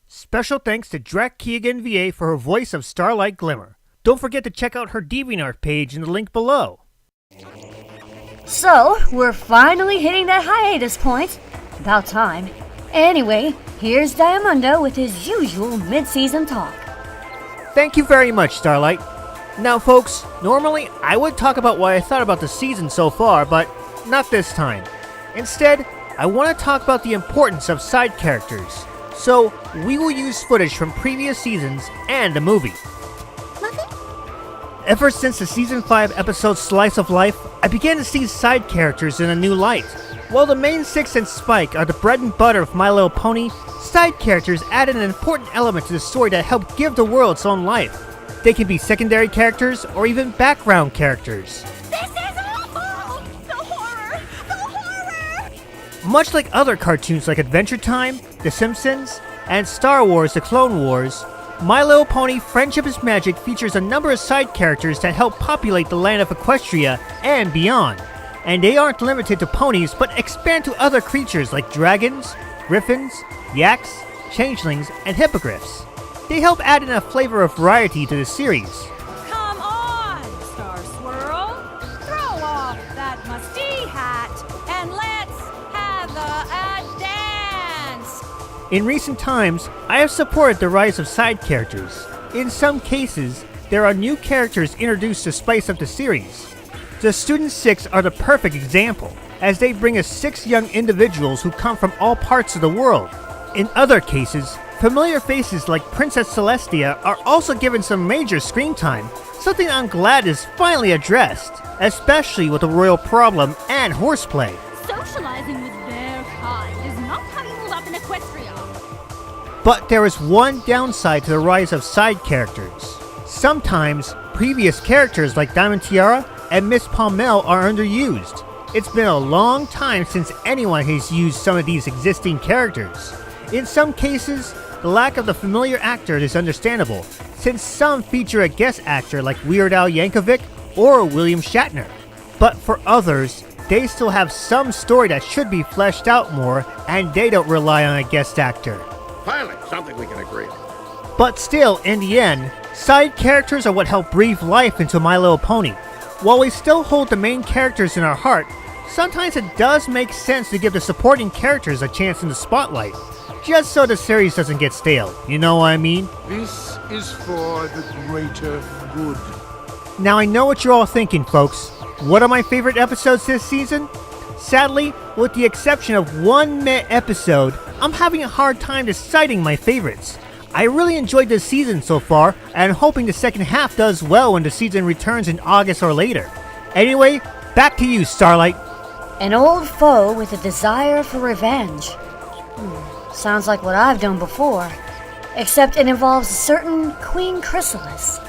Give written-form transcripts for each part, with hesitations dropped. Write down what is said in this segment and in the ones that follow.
Special thanks to Drek Keegan VA for her voice of Starlight Glimmer. Don't forget to check out her DeviantArt page in the link below. So, we're finally hitting that hiatus point. About time. Anyway, here's Diamundo with his usual mid-season talk. Thank you very much, Starlight. Now folks, normally I would talk about what I thought about the season so far, but not this time. Instead, I want to talk about the importance of side characters. So, we will use footage from previous seasons and the movie. Ever since the Season 5 episode Slice of Life, I began to see side characters in a new light. While the main six and Spike are the bread and butter of My Little Pony, side characters added an important element to the story that helped give the world its own life. They can be secondary characters or even background characters. This is awful! The horror! The horror! Much like other cartoons like Adventure Time, The Simpsons, and Star Wars The Clone Wars, My Little Pony Friendship is Magic features a number of side characters that help populate the land of Equestria and beyond. And they aren't limited to ponies, but expand to other creatures like dragons, griffins, yaks, changelings, and hippogriffs. They help add in a flavor of variety to the series. Come on, Star Swirl! Throw off that musty hat and let's have a dance! In recent times, I have supported the rise of side characters. In some cases, there are new characters introduced to spice up the series. The Student 6 are the perfect example, as they bring us 6 young individuals who come from all parts of the world. In other cases, familiar faces like Princess Celestia are also given some major screen time, something I'm glad is finally addressed, especially with the royal problem and horseplay. Socializing with their kind is not how you move up in Equestria. But there is one downside to the rise of side characters. Sometimes, previous characters like Diamond Tiara and Miss Palmel are underused. It's been a long time since anyone has used some of these existing characters. In some cases, the lack of the familiar actor is understandable, since some feature a guest actor like Weird Al Yankovic or William Shatner. But for others, they still have some story that should be fleshed out more, and they don't rely on a guest actor. Finally, something we can agree on. But still, in the end, side characters are what help breathe life into My Little Pony. While we still hold the main characters in our heart, sometimes it does make sense to give the supporting characters a chance in the spotlight, just so the series doesn't get stale, you know what I mean? This is for the greater good. Now I know what you're all thinking, folks. What are my favorite episodes this season? Sadly, with the exception of one meh episode, I'm having a hard time deciding my favorites. I really enjoyed this season so far, and I'm hoping the second half does well when the season returns in August or later. Anyway, back to you, Starlight. An old foe with a desire for revenge. Sounds like what I've done before. Except it involves a certain Queen Chrysalis.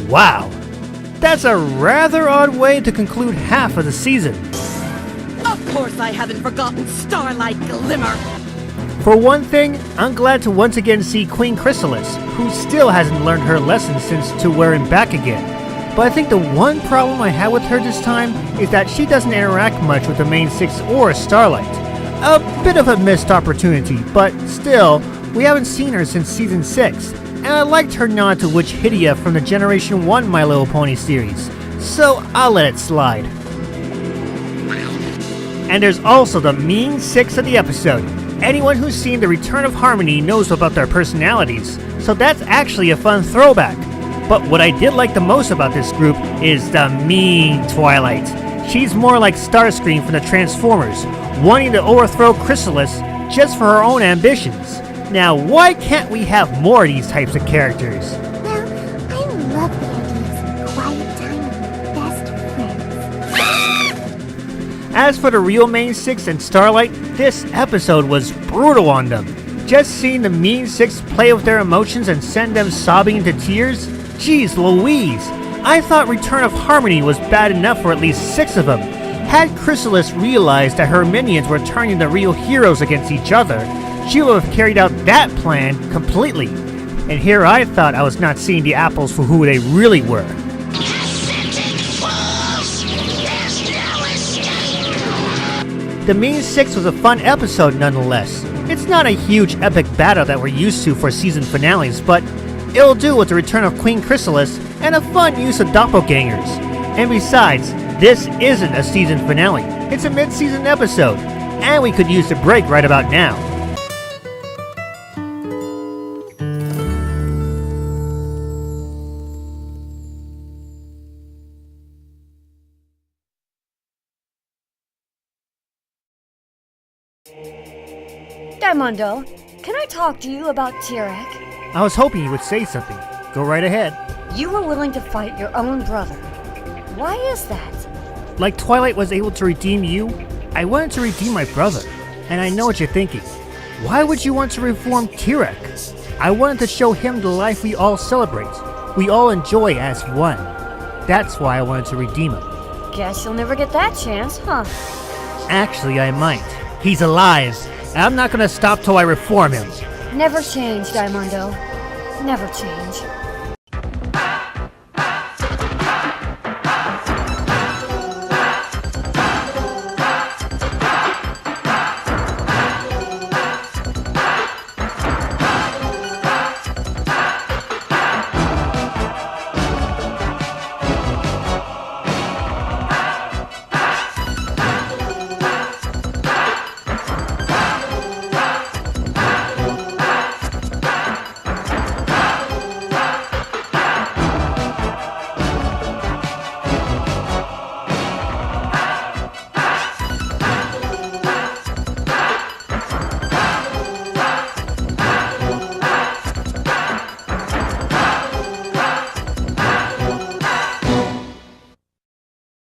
Wow, that's a rather odd way to conclude half of the season. Of course I haven't forgotten Starlight Glimmer. For one thing, I'm glad to once again see Queen Chrysalis, who still hasn't learned her lesson since To Where and Back Again. But I think the one problem I had with her this time is that she doesn't interact much with the main six or Starlight. A bit of a missed opportunity, but still, we haven't seen her since Season 6, and I liked her nod to Witch Hydia from the Generation 1 My Little Pony series, so I'll let it slide. And there's also the mean six of the episode. Anyone who's seen The Return of Harmony knows about their personalities, so that's actually a fun throwback. But what I did like the most about this group is the mean Twilight. She's more like Starscream from the Transformers, wanting to overthrow Chrysalis just for her own ambitions. Now, why can't we have more of these types of characters? Well, I love the idea of quiet time with best friends. As for the real main six and Starlight, this episode was brutal on them. Just seeing the mean six play with their emotions and send them sobbing into tears? Jeez Louise! I thought Return of Harmony was bad enough for at least 6 of them. Had Chrysalis realized that her minions were turning the real heroes against each other, she would have carried out that plan completely. And here I thought I was not seeing the apples for who they really were. The Mean Six was a fun episode nonetheless. It's not a huge epic battle that we're used to for season finales, but it'll do with the return of Queen Chrysalis and a fun use of doppelgangers. And besides, this isn't a season finale, it's a mid-season episode, and we could use the break right about now. Diamondo, can I talk to you about Tirek? I was hoping you would say something. Go right ahead. You were willing to fight your own brother. Why is that? Like Twilight was able to redeem you, I wanted to redeem my brother. And I know what you're thinking. Why would you want to reform Tirek? I wanted to show him the life we all celebrate, we all enjoy as one. That's why I wanted to redeem him. Guess you'll never get that chance, huh? Actually, I might. He's alive, and I'm not gonna stop till I reform him. Never change, Diamondo. Never change.